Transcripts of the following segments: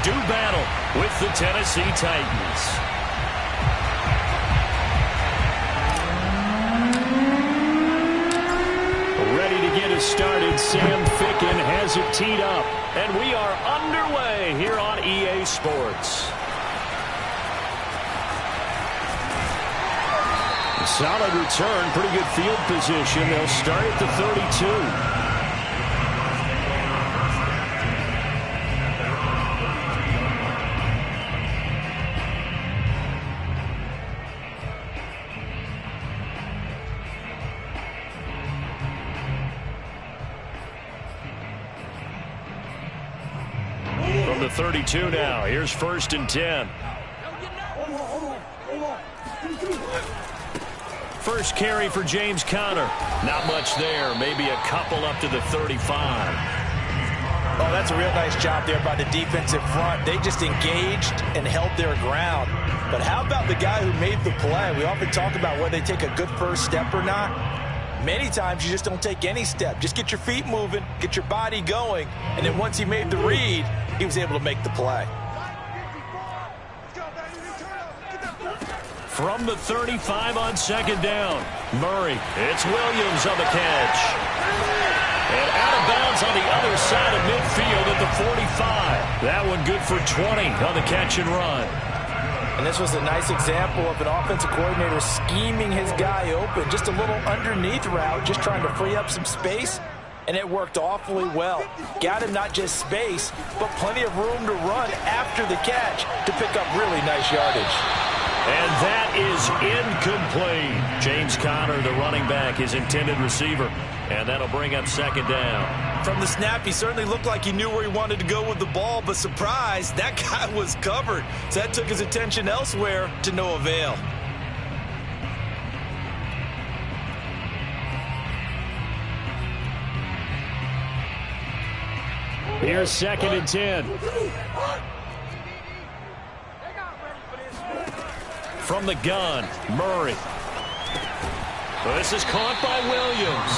do battle with the Tennessee Titans. Ready to get us started. Sam Ficken has it teed up. And we are underway here on EA Sports. Solid return, pretty good field position. They'll start at the 32. From the 32 now, here's 1st and 10. First carry for James Conner. Not much there. Maybe a couple up to the 35. Oh, that's a real nice job there by the defensive front. They just engaged and held their ground. But how about the guy who made the play? We often talk about whether they take a good first step or not. Many times you just don't take any step. Just get your feet moving, get your body going, and then once he made the read, he was able to make the play. From the 35 on 2nd down, Murray. It's Williams on the catch. And out of bounds on the other side of midfield at the 45. That one good for 20 on the catch and run. And this was a nice example of an offensive coordinator scheming his guy open. Just a little underneath route, just trying to free up some space. And it worked awfully well. Got him not just space, but plenty of room to run after the catch to pick up really nice yardage. And that is incomplete. James Conner, the running back, his intended receiver. And that'll bring up 2nd down. From the snap, he certainly looked like he knew where he wanted to go with the ball, but surprise, that guy was covered. So that took his attention elsewhere to no avail. Here's 2nd and 10. From the gun, Murray. This is caught by Williams.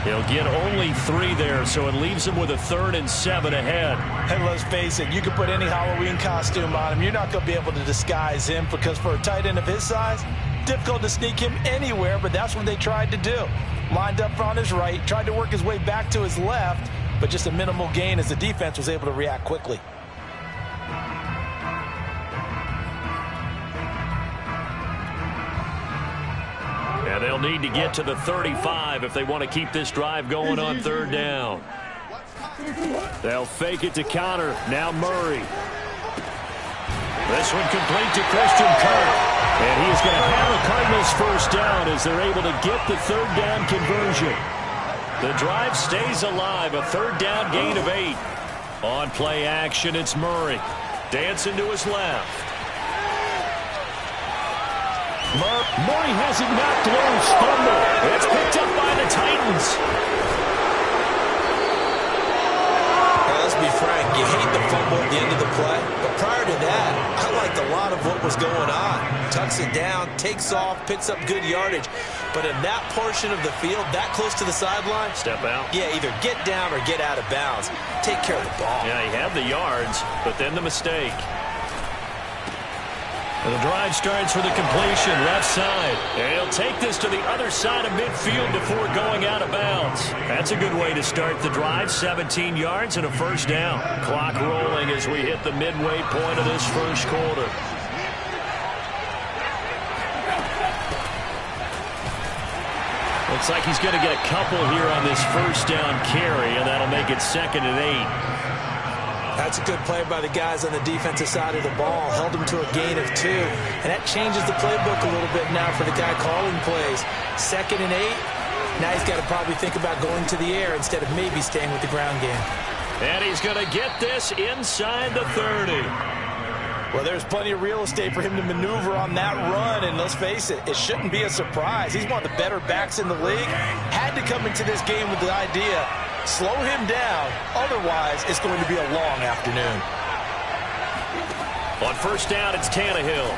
He'll get only 3 there, so it leaves him with a 3rd and 7 ahead. And let's face it, you can put any Halloween costume on him. You're not going to be able to disguise him because for a tight end of his size, difficult to sneak him anywhere, but that's what they tried to do. Lined up on his right, tried to work his way back to his left, but just a minimal gain as the defense was able to react quickly. And they'll need to get to the 35 if they want to keep this drive going on 3rd down. They'll fake it to Conner. Now Murray. This one complete to Christian Kirk. And he's going to have the Cardinals 1st down as they're able to get the 3rd down conversion. The drive stays alive. A 3rd down gain of 8. On play action, it's Murray. Dancing to his left. Murray has it knocked loose. Fumble. It's picked up by the Titans. Well, let's be frank. You hate the fumble at the end of the play. But prior to that, I liked a lot of what was going on. Tucks it down, takes off, picks up good yardage. But in that portion of the field, that close to the sideline. Step out. Yeah, either get down or get out of bounds. Take care of the ball. Yeah, he had the yards, but then the mistake. And the drive starts with a completion, left side. And he'll take this to the other side of midfield before going out of bounds. That's a good way to start the drive. 17 yards and a 1st down. Clock rolling as we hit the midway point of this 1st quarter. Looks like he's going to get a couple here on this 1st down carry, and that'll make it 2nd and 8. That's a good play by the guys on the defensive side of the ball. Held them to a gain of 2. And that changes the playbook a little bit now for the guy calling plays. 2nd and 8. Now he's got to probably think about going to the air instead of maybe staying with the ground game. And he's going to get this inside the 30. Well, there's plenty of real estate for him to maneuver on that run. And let's face it, it shouldn't be a surprise. He's one of the better backs in the league. Had to come into this game with the idea, slow him down. Otherwise, it's going to be a long afternoon. On 1st down, it's Tannehill.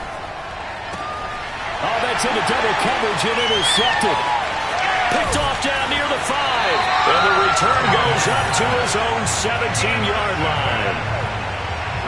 Oh, that's into double coverage and intercepted. Picked off down near the 5. And the return goes up to his own 17-yard line.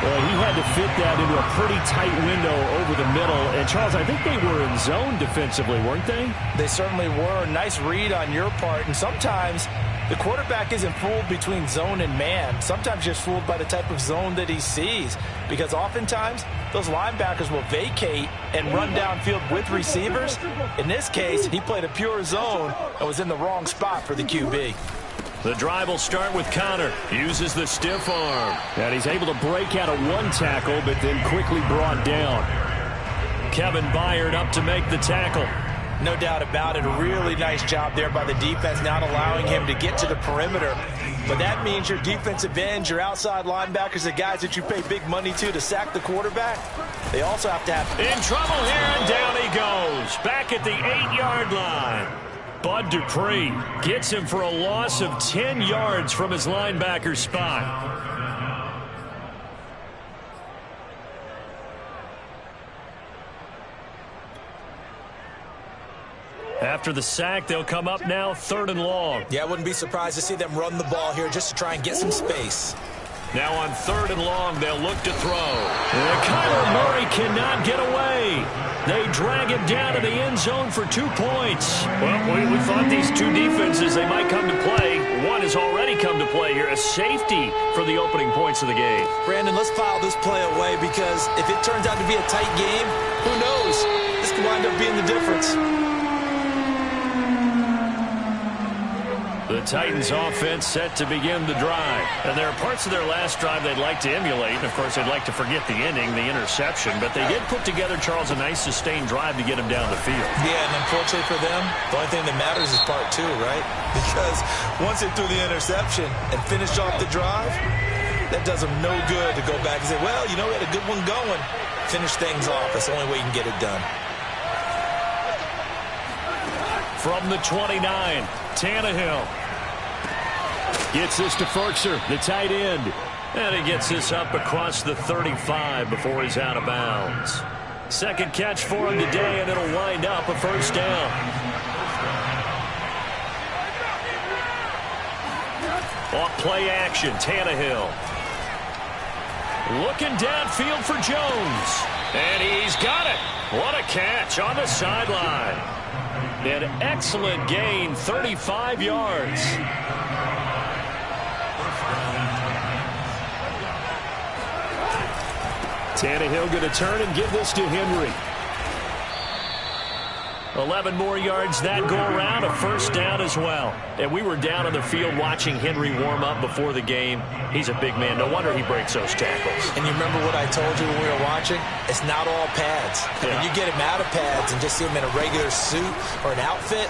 Well, he had to fit that into a pretty tight window over the middle. And, Charles, I think they were in zone defensively, weren't they? They certainly were. Nice read on your part. And sometimes the quarterback isn't fooled between zone and man. Sometimes just fooled by the type of zone that he sees. Because oftentimes, those linebackers will vacate and run downfield with receivers. In this case, he played a pure zone and was in the wrong spot for the QB. The drive will start with Connor. Uses the stiff arm. And he's able to break out of one tackle, but then quickly brought down. Kevin Byard up to make the tackle. No doubt about it. A really nice job there by the defense, not allowing him to get to the perimeter. But that means your defensive ends, your outside linebackers, the guys that you pay big money to sack the quarterback, they also have to have... In trouble here, and down he goes. Back at the 8-yard line. Bud Dupree gets him for a loss of 10 yards from his linebacker spot. After the sack, they'll come up now 3rd and long. Yeah, I wouldn't be surprised to see them run the ball here just to try and get some space. Now on 3rd and long, they'll look to throw. And Kyler Murray cannot get away. They drag him down to the end zone for 2 points. Well, we thought these two defenses, they might come to play. One has already come to play here, a safety for the opening points of the game. Brandon, let's file this play away because if it turns out to be a tight game, who knows? This could wind up being the difference. The Titans offense set to begin the drive. And there are parts of their last drive they'd like to emulate. And, of course, they'd like to forget the ending, the interception. But they did put together, Charles, a nice sustained drive to get him down the field. Yeah, and unfortunately for them, the only thing that matters is part 2, right? Because once they threw the interception and finished off the drive, that does them no good to go back and say, well, you know, we had a good one going. Finish things off. That's the only way you can get it done. From the 29, Tannehill gets this to Firkser, the tight end. And he gets this up across the 35 before he's out of bounds. Second catch for him today, and it'll wind up a first down. Off play action, Tannehill. Looking downfield for Jones. And he's got it. What a catch on the sideline. An excellent gain, 35 yards. Tannehill going to turn and give this to Henry. 11 more yards that go around, a first down as well. And we were down on the field watching Henry warm up before the game. He's a big man. No wonder he breaks those tackles. And you remember what I told you when we were watching? It's not all pads. Yeah. When you get him out of pads and just see him in a regular suit or an outfit,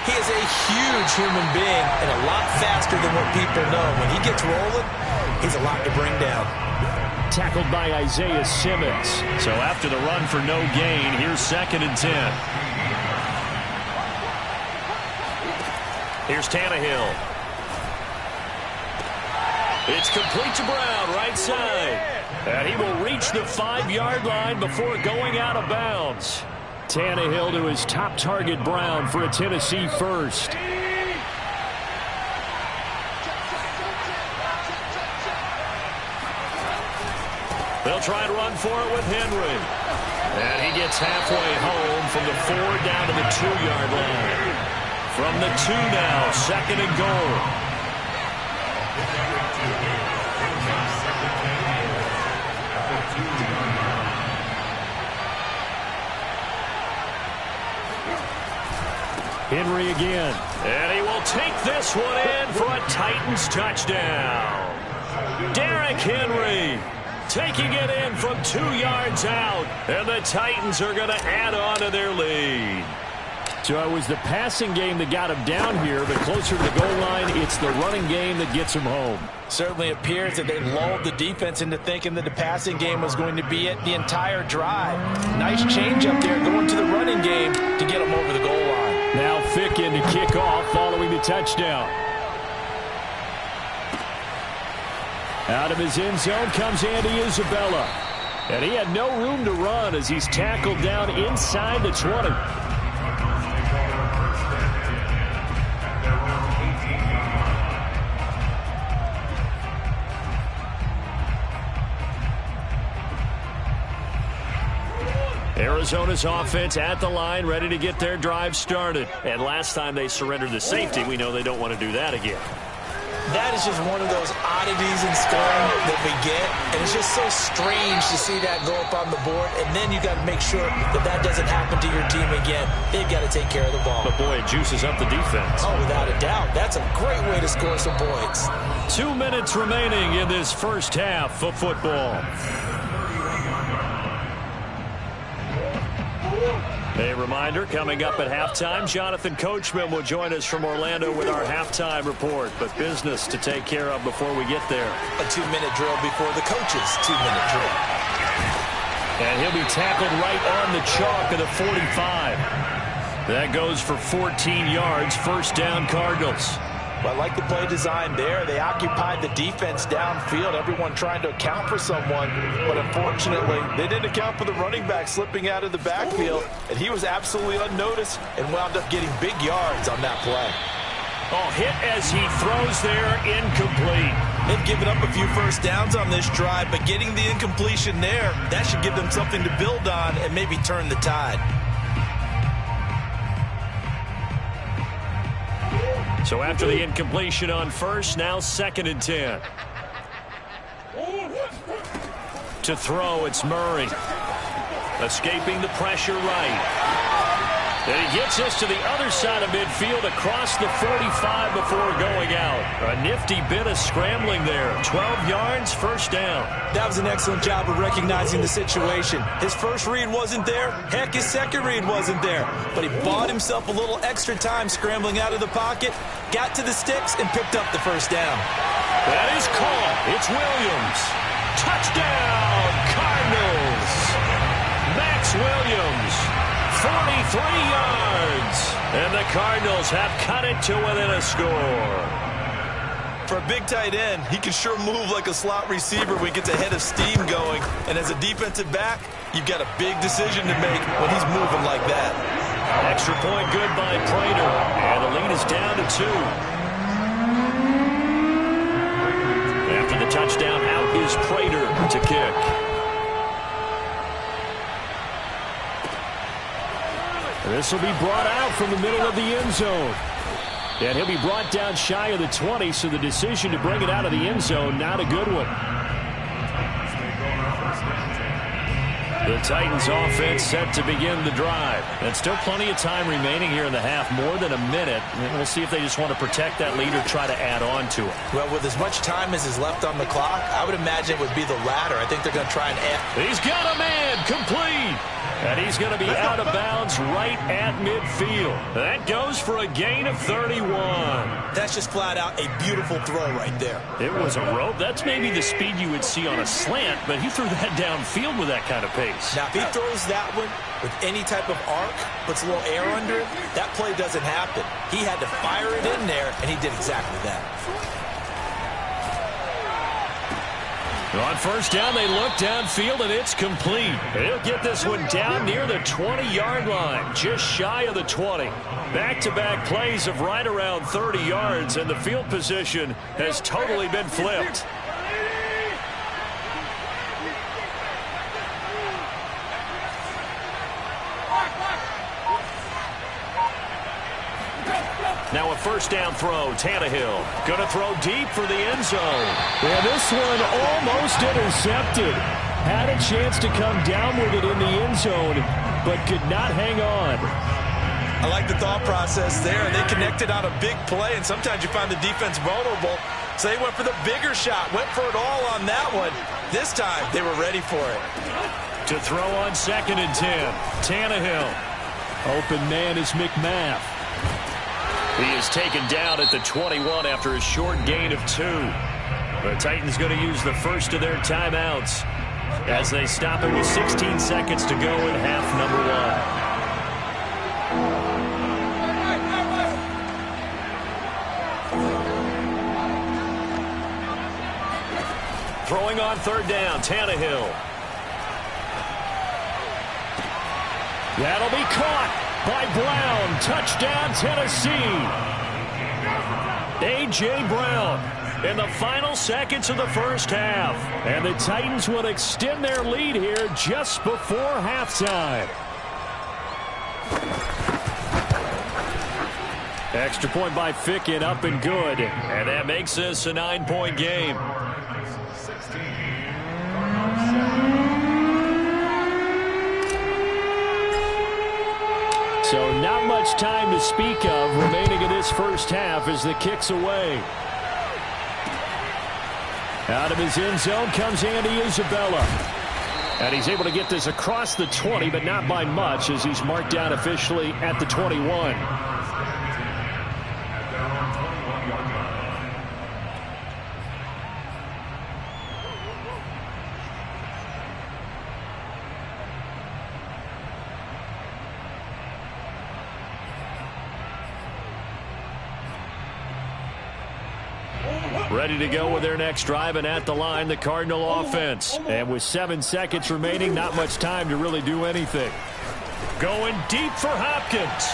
he is a huge human being and a lot faster than what people know. When he gets rolling, he's a lot to bring down. Tackled by Isaiah Simmons. So after the run for no gain, here's 2nd and 10. Here's Tannehill. It's complete to Brown, right side. And he will reach the 5-yard line before going out of bounds. Tannehill to his top target, Brown, for a Tennessee first. They'll try and run for it with Henry. And he gets halfway home from the 4 down to the 2-yard line. From the 2 now, 2nd and goal. Henry again. And he will take this one in for a Titans touchdown. Derrick Henry taking it in from 2 yards out. And the Titans are going to add on to their lead. So it was the passing game that got him down here, but closer to the goal line, it's the running game that gets him home. Certainly appears that they lulled the defense into thinking that the passing game was going to be it the entire drive. Nice change up there going to the running game to get him over the goal line. Now Ficken to kick off following the touchdown. Out of his end zone comes Andy Isabella. And he had no room to run as he's tackled down inside the 20. Arizona's offense at the line, ready to get their drive started. And last time they surrendered the safety, we know they don't want to do that again. That is just one of those oddities in scoring that we get, and it's just so strange to see that go up on the board, and then you got to make sure that that doesn't happen to your team again. They've got to take care of the ball. But, boy, it juices up the defense. Oh, without a doubt. That's a great way to score some points. 2 minutes remaining in this first half of football. A reminder, coming up at halftime, Jonathan Coachman will join us from Orlando with our halftime report. But business to take care of before we get there. A 2-minute drill before the coach's 2-minute drill. And he'll be tackled right on the chalk of the 45. That goes for 14 yards, first down Cardinals. Well, I like the play design there. They occupied the defense downfield, everyone trying to account for someone. But unfortunately, they didn't account for the running back slipping out of the backfield. And he was absolutely unnoticed and wound up getting big yards on that play. Oh, hit as he throws there, incomplete. They've given up a few first downs on this drive, but getting the incompletion there, that should give them something to build on and maybe turn the tide. So after the incompletion on first, now 2nd and 10. To throw, it's Murray. Escaping the pressure right. And he gets us to the other side of midfield across the 45 before going out. A nifty bit of scrambling there. 12 yards, first down. That was an excellent job of recognizing the situation. His first read wasn't there. Heck, his second read wasn't there. But he bought himself a little extra time scrambling out of the pocket, got to the sticks, and picked up the first down. That is caught. It's Williams. Touchdown, Cardinals. Max Williams. 43 yards. And the Cardinals have cut it to within a score. For a big tight end, he can sure move like a slot receiver when he gets a head of steam going. And as a defensive back, you've got a big decision to make when he's moving like that. Extra point good by Prater. And the lead is down to 2. After the touchdown, out is Prater to kick. This will be brought out from the middle of the end zone. And he'll be brought down shy of the 20, so the decision to bring it out of the end zone, not a good one. The Titans offense set to begin the drive. And still plenty of time remaining here in the half, more than a minute. And we'll see if they just want to protect that lead or try to add on to it. Well, with as much time as is left on the clock, I would imagine it would be the latter. I think they're going to try and add. He's got a man, complete. And he's going to be out of bounds right at midfield. That goes for a gain of 31. That's just flat out a beautiful throw right there. It was a rope. That's maybe the speed you would see on a slant, but he threw that downfield with that kind of pace. Now, if he throws that one with any type of arc, puts a little air under it, that play doesn't happen. He had to fire it in there, and he did exactly that. On first down, they look downfield, and it's complete. He'll get this one down near the 20-yard line, just shy of the 20. Back-to-back plays of right around 30 yards, and the field position has totally been flipped. Now a first down throw, Tannehill. Going to throw deep for the end zone. And this one almost intercepted. Had a chance to come down with it in the end zone, but could not hang on. I like the thought process there. They connected on a big play, and sometimes you find the defense vulnerable. So they went for the bigger shot, went for it all on that one. This time, they were ready for it. To throw on 2nd and 10, Tannehill. Open man is McMath. He is taken down at the 21 after a short gain of 2. The Titans going to use the first of their timeouts as they stop it with 16 seconds to go in half number 1. Throwing on third down, Tannehill. That'll be caught by Brown. Touchdown, Tennessee. A.J. Brown. in the final seconds of the first half. And the Titans will extend their lead here just before halftime. Extra point by Fickett, up and good. And that makes this a 9-point game. So not much time to speak of remaining in this first half as the kick's away. Out of his end zone comes Andy Isabella. And he's able to get this across the 20, but not by much as he's marked down officially at the 21. Ready to go with their next drive, and at the line, the Cardinal offense. And with 7 seconds remaining, not much time to really do anything. Going deep for Hopkins.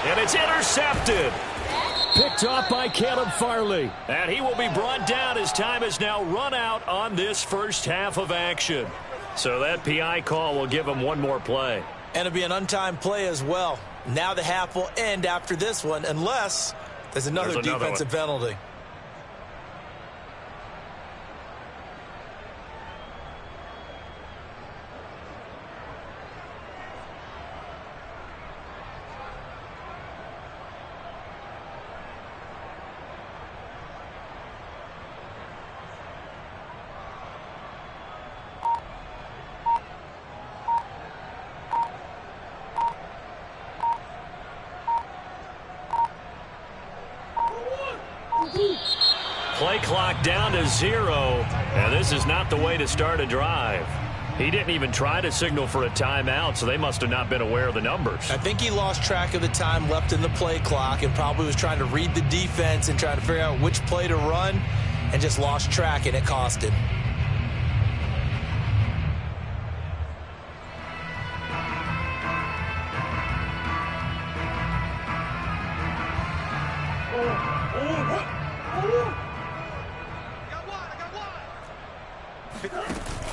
And it's intercepted. Picked off by Caleb Farley. And he will be brought down as time has now run out on this first half of action. So that PI call will give him one more play. And it'll be an untimed play as well. Now the half will end after this one, unless there's another defensive penalty. Play clock down to 0, and this is not the way to start a drive. He didn't even try to signal for a timeout, so they must have not been aware of the numbers. I think he lost track of the time left in the play clock and probably was trying to read the defense and trying to figure out which play to run and just lost track, and it cost him.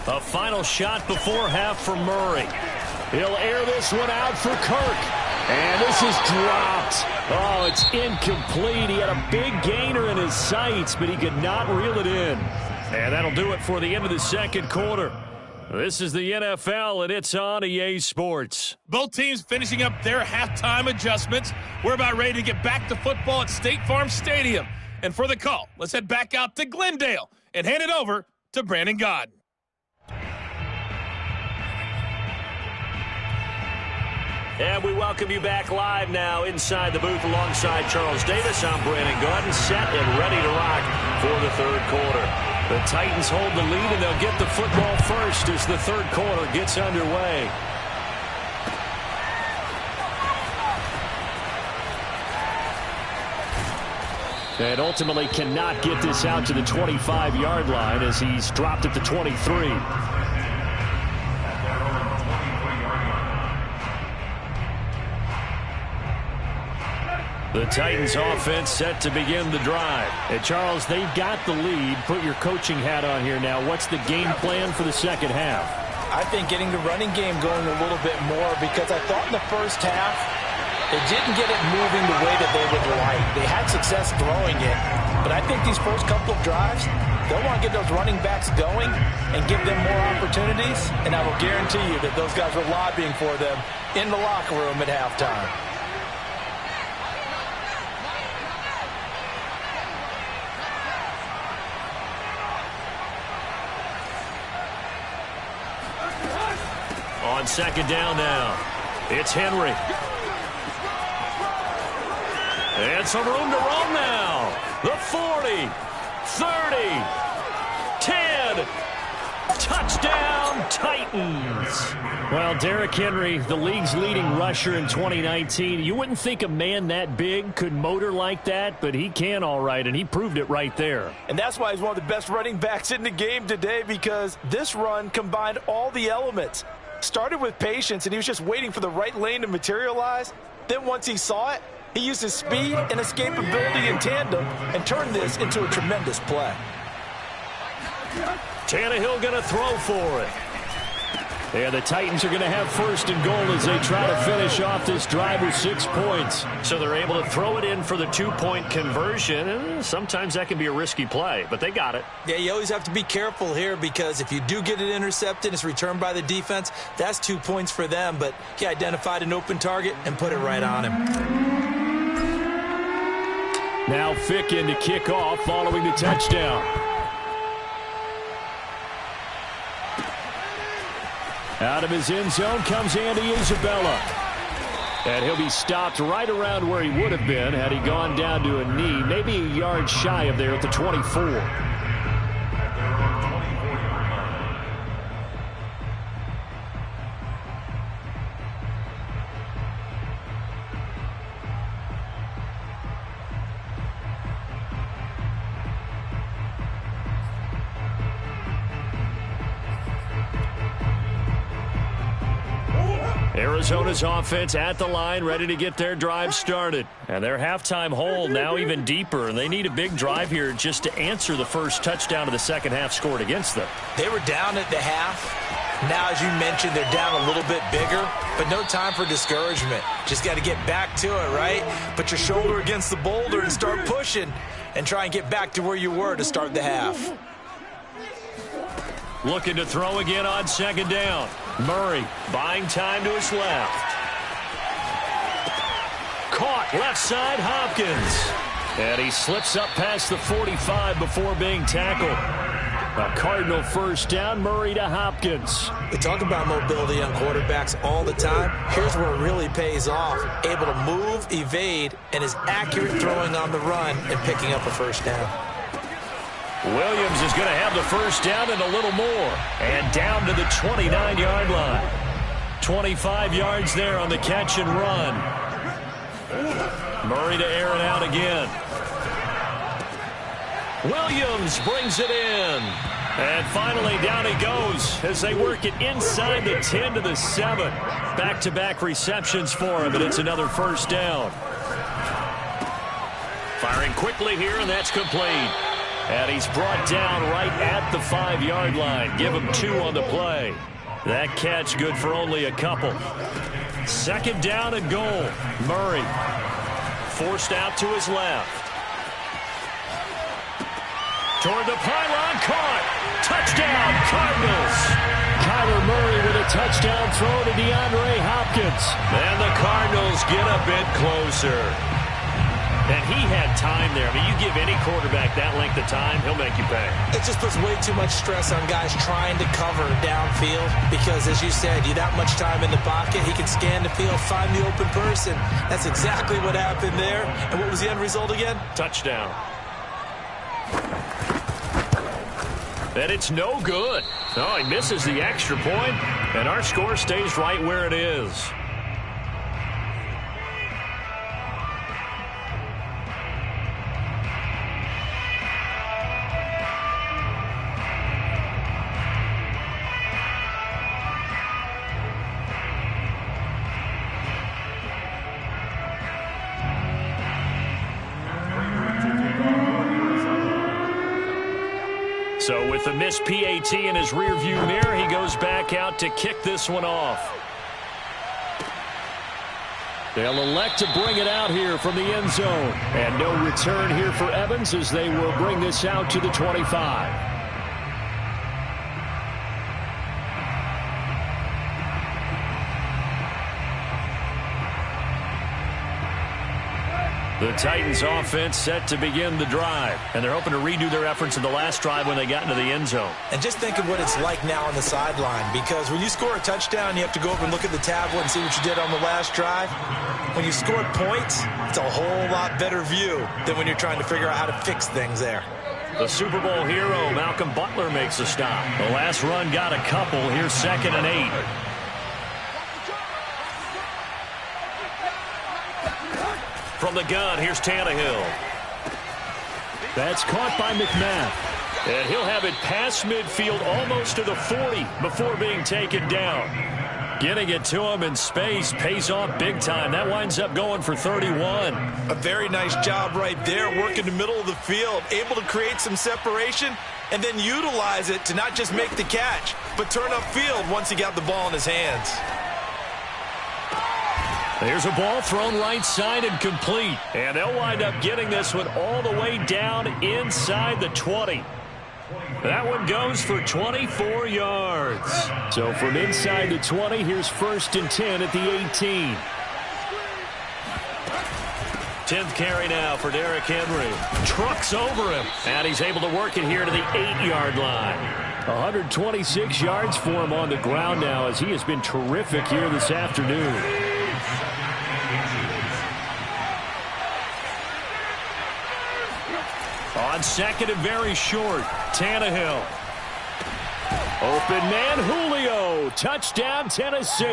A final shot before half for Murray. He'll air this one out for Kirk. And this is dropped. Oh, it's incomplete. He had a big gainer in his sights, but he could not reel it in. And that'll do it for the end of the second quarter. This is the NFL, and it's on EA Sports. Both teams finishing up their halftime adjustments. We're about ready to get back to football at State Farm Stadium. And for the call, let's head back out to Glendale and hand it over to Brandon Gaudin. And we welcome you back live now inside the booth alongside Charles Davis. I'm Brandon Gaudin, set and ready to rock for the third quarter. The Titans hold the lead, and they'll get the football first as the third quarter gets underway. And ultimately cannot get this out to the 25-yard line as he's dropped at the 23. The Titans offense set to begin the drive. And Charles, they've got the lead. Put your coaching hat on here now. What's the game plan for the second half? I think getting the running game going a little bit more, because I thought in the first half they didn't get it moving the way that they would like. They had success throwing it, but I think these first couple of drives, they'll want to get those running backs going and give them more opportunities, and I will guarantee you that those guys were lobbying for them in the locker room at halftime. On second down now, it's Henry. And some room to run now. The 40, 30, 10. Touchdown, Titans. Well, Derrick Henry, the league's leading rusher in 2019. You wouldn't think a man that big could motor like that, but he can all right, and he proved it right there. And that's why he's one of the best running backs in the game today, because this run combined all the elements. Started with patience, and he was just waiting for the right lane to materialize. Then once he saw it, He used his speed and escapability in tandem and turned this into a tremendous play. Tannehill going to throw for it. And the Titans are going to have first and goal as they try to finish off this drive with 6 points. So they're able to throw it in for the 2-point conversion. And sometimes that can be a risky play, but they got it. Yeah, you always have to be careful here because if you do get it intercepted, it's returned by the defense, that's 2 points for them. But he identified an open target and put it right on him. Now Fick in to kick off following the touchdown. Out of his end zone comes Andy Isabella. And he'll be stopped right around where he would have been had he gone down to a knee, maybe a yard shy of there at the 24. Arizona's offense at the line, ready to get their drive started. And their halftime hole now even deeper, and they need a big drive here just to answer the first touchdown of the second half scored against them. They were down at the half. Now, as you mentioned, they're down a little bit bigger, but no time for discouragement. Just got to get back to it, right? Put your shoulder against the boulder and start pushing and try and get back to where you were to start the half. Looking to throw again on second down. Murray buying time to his left. Caught left side, Hopkins. And he slips up past the 45 before being tackled. A Cardinal first down, Murray to Hopkins. We talk about mobility on quarterbacks all the time. Here's where it really pays off. Able to move, evade, and is accurate throwing on the run and picking up a first down. Williams is going to have the first down and a little more. And down to the 29-yard line. 25 yards there on the catch and run. Murray to air it out again. Williams brings it in. And finally down he goes as they work it inside the 10 to the 7. Back-to-back receptions for him, and it's another first down. Firing quickly here, and that's complete. And he's brought down right at the 5-yard line. Give him 2 on the play. That catch good for only a couple. Second down and goal. Murray forced out to his left. Toward the pylon, caught. Touchdown, Cardinals. Kyler Murray with a touchdown throw to DeAndre Hopkins. And the Cardinals get a bit closer. And he had time there. I mean, you give any quarterback that length of time, he'll make you pay. It just puts way too much stress on guys trying to cover downfield because, as you said, you that much time in the pocket, he can scan the field, find the open person. That's exactly what happened there. And what was the end result again? Touchdown. And it's no good. Oh, he misses the extra point, and our score stays right where it is. So with the missed PAT in his rearview mirror, he goes back out to kick this one off. They'll elect to bring it out here from the end zone. And no return here for Evans as they will bring this out to the 25. The Titans offense set to begin the drive, and they're hoping to redo their efforts in the last drive when they got into the end zone. And just think of what it's like now on the sideline, because when you score a touchdown, you have to go over and look at the tablet and see what you did on the last drive. When you score points, it's a whole lot better view than when you're trying to figure out how to fix things there. The Super Bowl hero, Malcolm Butler, makes a stop. The last run got a couple. Here's 2nd and 8. From the gun, here's Tannehill. That's caught by McMath. And he'll have it past midfield almost to the 40 before being taken down. Getting it to him in space pays off big time. That winds up going for 31. A very nice job right there, working the middle of the field, able to create some separation and then utilize it to not just make the catch, but turn upfield once he got the ball in his hands. There's a ball thrown right side and complete. And they'll wind up getting this one all the way down inside the 20. That one goes for 24 yards. So from inside the 20, here's 1st and 10 at the 18. 10th carry now for Derrick Henry. Trucks over him. And he's able to work it here to the 8-yard line. 126 yards for him on the ground now as he has been terrific here this afternoon. On 2nd and very short, Tannehill. Open man, Julio. Touchdown, Tennessee.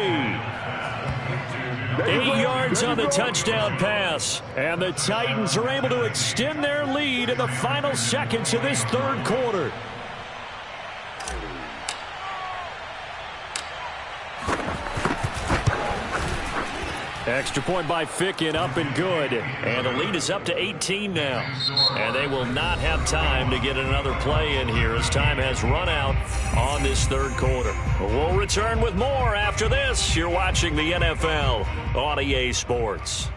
8 yards on the touchdown pass. And the Titans are able to extend their lead in the final seconds of this 3rd quarter. Extra point by Ficken, up and good. And the lead is up to 18 now. And they will not have time to get another play in here as time has run out on this 3rd quarter. We'll return with more after this. You're watching the NFL on EA Sports.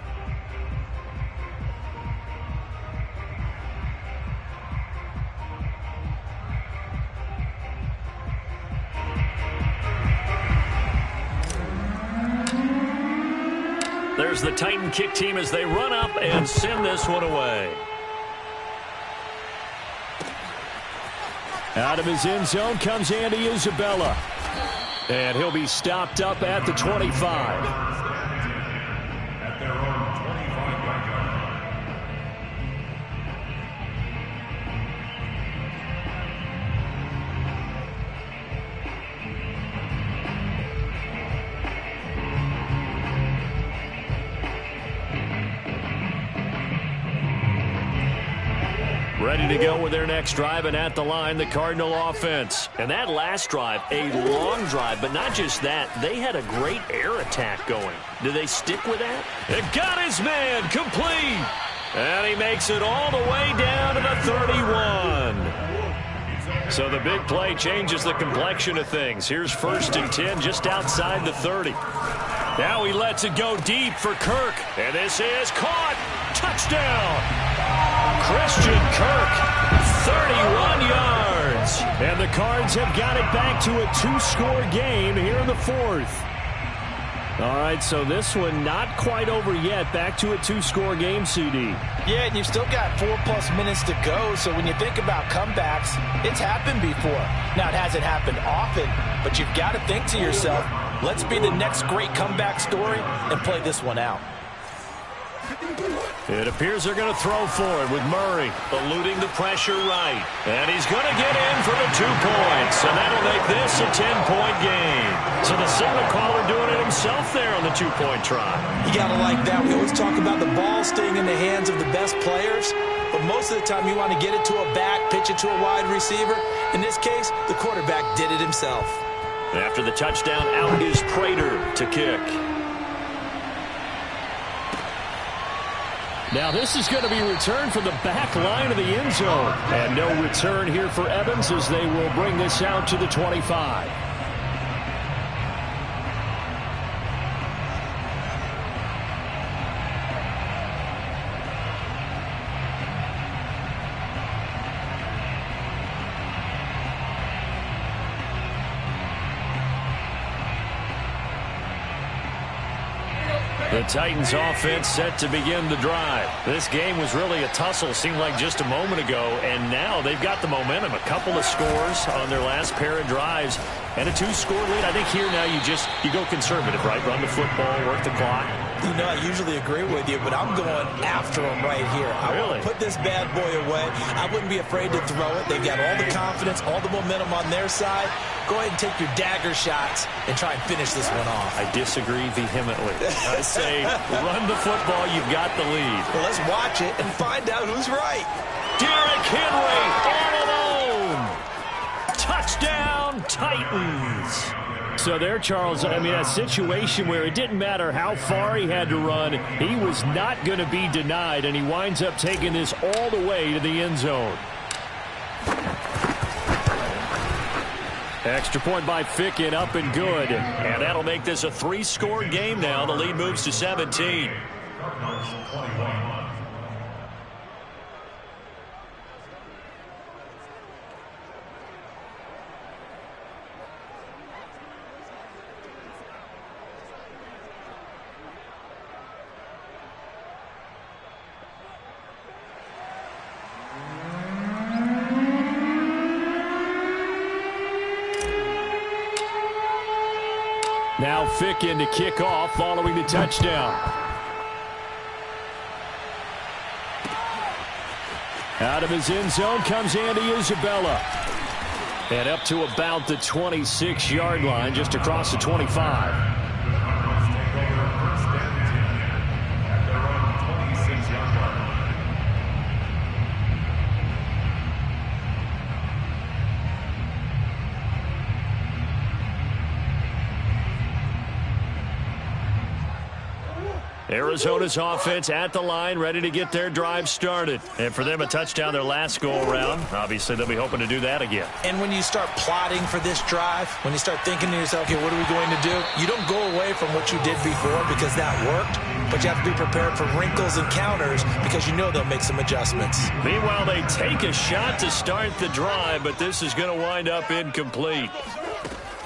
There's the Titan kick team as they run up and send this one away. Out of his end zone comes Andy Isabella. And he'll be stopped up at the 25. Ready to go with their next drive, and at the line, the Cardinal offense. And that last drive, a long drive, but not just that. They had a great air attack going. Do they stick with that? It got his man complete. And he makes it all the way down to the 31. So the big play changes the complexion of things. Here's 1st and 10 just outside the 30. Now he lets it go deep for Kirk. And this is caught. Touchdown. Christian Kirk, 31 yards. And the Cards have got it back to a 2-score game here in the 4th. All right, so this one not quite over yet. Back to a 2-score game, CD. Yeah, and you've still got 4+ minutes to go, so when you think about comebacks, it's happened before. Now, it hasn't happened often, but you've got to think to yourself, let's be the next great comeback story and play this one out. It appears they're going to throw for it with Murray eluding the pressure right. And he's going to get in for the 2 points. And that'll make this a 10-point game. So the signal caller doing it himself there on the 2-point try. You got to like that. We always talk about the ball staying in the hands of the best players. But most of the time you want to get it to a back, pitch it to a wide receiver. In this case, the quarterback did it himself. After the touchdown, out is Prater to kick. Now this is going to be returned from the back line of the end zone. And no return here for Evans as they will bring this out to the 25. The Titans offense set to begin the drive. This game was really a tussle, seemed like just a moment ago, and now they've got the momentum. A couple of scores on their last pair of drives and a 2-score lead. I think here now you go conservative, right? Run the football, work the clock. You know, I usually agree with you, but I'm going after him right here. I want to put this bad boy away. I wouldn't be afraid to throw it. They've got all the confidence, all the momentum on their side. Go ahead and take your dagger shots and try and finish this one off. I disagree vehemently. I say run the football. You've got the lead. Well, let's watch it and find out who's right. Derrick Henry all alone. Touchdown, Titans. So there, Charles, I mean, a situation where it didn't matter how far he had to run, he was not going to be denied, and he winds up taking this all the way to the end zone. Extra point by Ficken, up and good. And that'll make this a 3-score game now. The lead moves to 17. Now Ficken to kick off following the touchdown. Out of his end zone comes Andy Isabella. And up to about the 26-yard line, just across the 25. Arizona's offense at the line, ready to get their drive started. And for them, a touchdown their last go-around. Obviously, they'll be hoping to do that again. And when you start plotting for this drive, when you start thinking to yourself, okay, what are we going to do? You don't go away from what you did before because that worked, but you have to be prepared for wrinkles and counters because you know they'll make some adjustments. Meanwhile, they take a shot to start the drive, but this is going to wind up incomplete.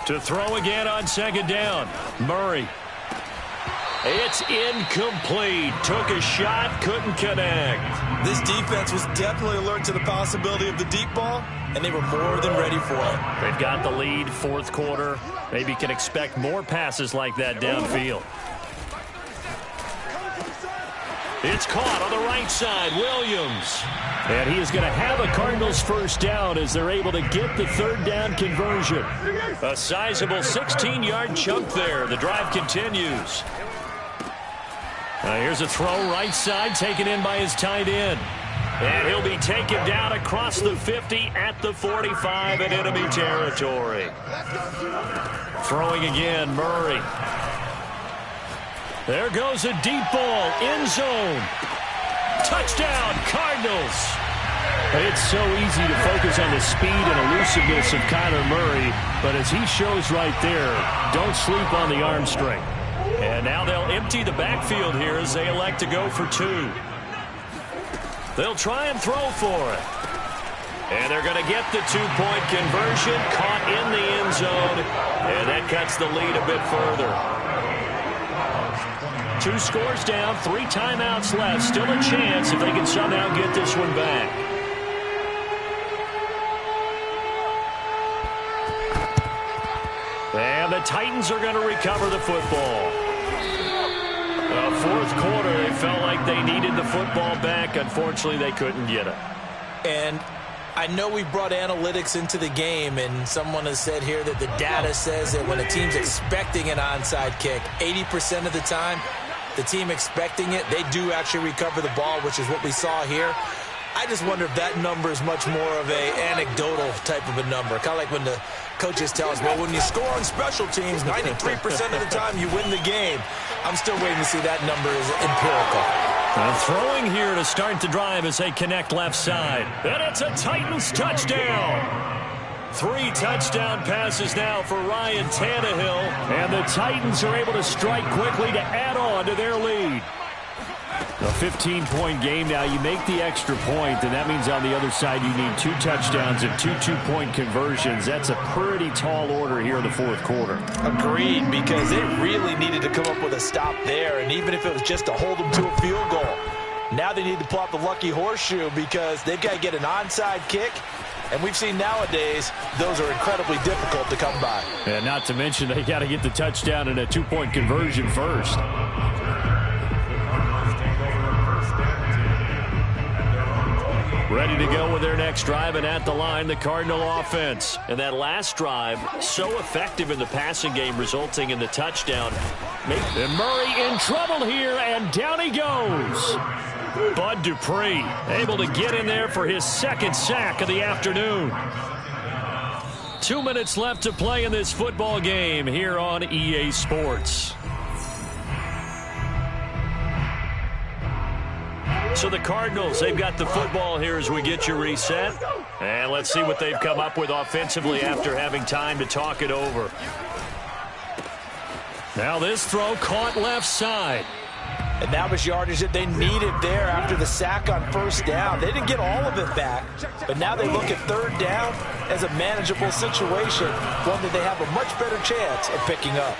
To throw again on second down, Murray. It's incomplete. Took a shot, couldn't connect. This defense was definitely alert to the possibility of the deep ball, and they were more than ready for it. They've got the lead, fourth quarter. Maybe can expect more passes like that downfield. It's caught on the right side, Williams. And he is going to have a Cardinals first down as they're able to get the third down conversion. A sizable 16-yard chunk there. The drive continues. Here's a throw right side, taken in by his tight end. And he'll be taken down across the 50 at the 45 in enemy territory. Throwing again, Murray. There goes a deep ball, end zone. Touchdown, Cardinals. It's so easy to focus on the speed and elusiveness of Kyler Murray, but as he shows right there, don't sleep on the arm strength. And now they'll empty the backfield here as they elect to go for two. They'll try and throw for it. And they're going to get the two-point conversion, caught in the end zone, and that cuts the lead a bit further. 2 scores down, 3 timeouts left. Still a chance if they can somehow get this one back. And the Titans are going to recover the football. Fourth quarter, they felt like they needed the football back. Unfortunately, they couldn't get it. And I know we brought analytics into the game, and someone has said here that the data says that when a team's expecting an onside kick, 80% of the time, the team expecting it, they do actually recover the ball, which is what we saw here. I just wonder if that number is much more of a anecdotal type of a number. Kind of like when the coaches tell us, well, when you score on special teams, 93% of the time you win the game. I'm still waiting to see that number is empirical. Throwing here to start the drive as they connect left side. And it's a Titans touchdown. 3 touchdown passes now for Ryan Tannehill. And the Titans are able to strike quickly to add on to their lead. A 15-point game now. You make the extra point, and that means on the other side you need 2 touchdowns and 2 two-point conversions. That's a pretty tall order here in the fourth quarter. Agreed, because they really needed to come up with a stop there, and even if it was just to hold them to a field goal. Now they need to pull out the lucky horseshoe because they've got to get an onside kick, and we've seen nowadays those are incredibly difficult to come by. And not to mention they got to get the touchdown and a 2-point conversion first. Ready to go with their next drive, and at the line, the Cardinal offense. And that last drive, so effective in the passing game, resulting in the touchdown. And Murray in trouble here, and down he goes. Bud Dupree able to get in there for his second sack of the afternoon. 2 minutes left to play in this football game here on EA Sports. So the Cardinals, they've got the football here as we get you reset. And let's see what they've come up with offensively after having time to talk it over. Now this throw caught left side. And that was yardage that they needed there after the sack on first down. They didn't get all of it back, but now they look at third down as a manageable situation, one that they have a much better chance of picking up.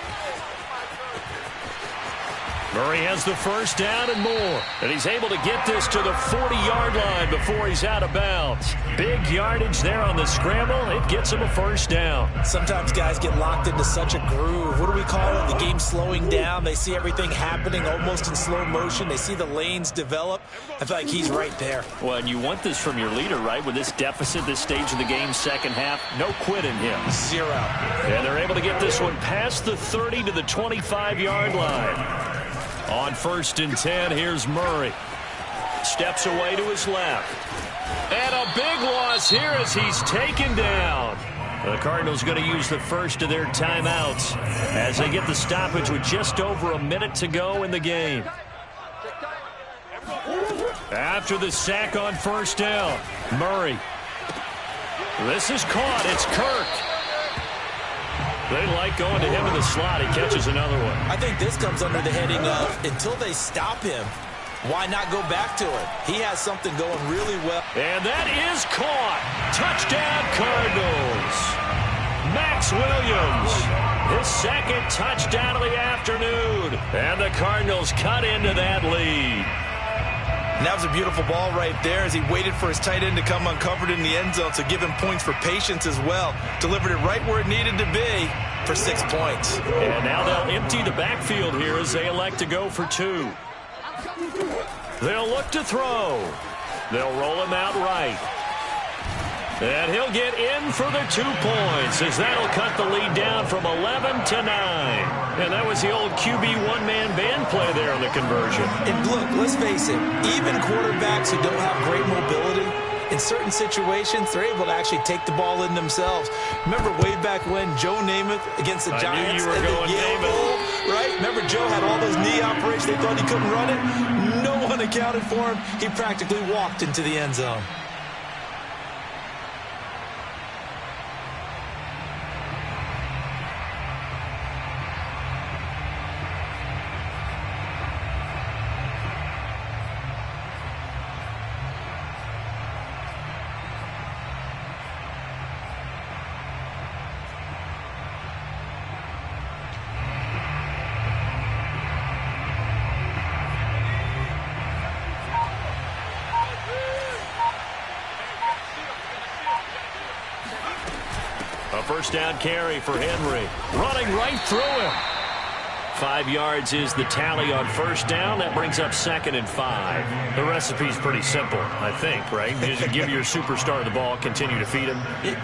Murray has the first down and more. And he's able to get this to the 40-yard line before he's out of bounds. Big yardage there on the scramble. It gets him a first down. Sometimes guys get locked into such a groove. What do we call it? The game slowing down. They see everything happening almost in slow motion. They see the lanes develop. I feel like he's right there. Well, and you want this from your leader, right? With this deficit, this stage of the game, second half, no quit in him. 0. And they're able to get this one past the 30 to the 25-yard line. On 1st and 10, here's Murray. Steps away to his left. And a big loss here as he's taken down. The Cardinals going to use the first of their timeouts as they get the stoppage with just over a minute to go in the game. After the sack on first down, Murray. This is caught. It's Kirk. They like going to him in the slot. He catches another one. I think this comes under the heading of until they stop him, why not go back to it? He has something going really well. And that is caught. Touchdown, Cardinals. Max Williams, his second touchdown of the afternoon. And the Cardinals cut into that lead. And that was a beautiful ball right there as he waited for his tight end to come uncovered in the end zone, so give him points for patience as well. Delivered it right where it needed to be for 6 points. And now they'll empty the backfield here as they elect to go for 2. They'll look to throw. They'll roll him out right. And he'll get in for the 2 points as that'll cut the lead down from 11 to 9. And that was the old QB one-man band play there on the conversion. And look, let's face it, even quarterbacks who don't have great mobility, in certain situations, they're able to actually take the ball in themselves. Remember way back when Joe Namath against the Giants at the Yale Bowl, right? Remember Joe had all those knee operations. They thought he couldn't run it. No one accounted for him. He practically walked into the end zone. First down carry for Henry. Running right through him. 5 yards is the tally on first down. That brings up 2nd and 5. The recipe's pretty simple, I think, right? Just give your superstar the ball, continue to feed him.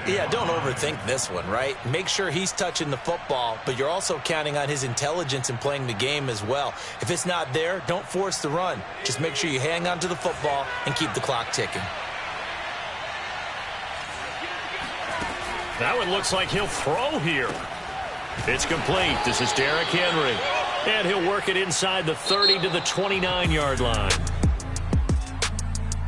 Yeah, don't overthink this one, right? Make sure he's touching the football, but you're also counting on his intelligence in playing the game as well. If it's not there, don't force the run. Just make sure you hang on to the football and keep the clock ticking. That one looks like he'll throw here. It's complete. This is Derrick Henry. And he'll work it inside the 30 to the 29-yard line.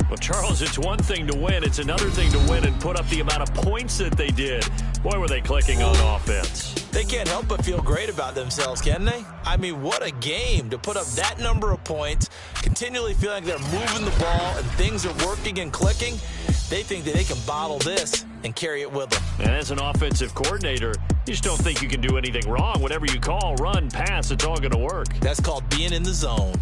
Well, Charles, it's one thing to win. It's another thing to win and put up the amount of points that they did. Boy, were they clicking on offense. They can't help but feel great about themselves, can they? I mean, what a game to put up that number of points, continually feeling like they're moving the ball and things are working and clicking. They think that they can bottle this and carry it with them. And as an offensive coordinator, you just don't think you can do anything wrong. Whatever you call, run, pass, it's all going to work. That's called being in the zone.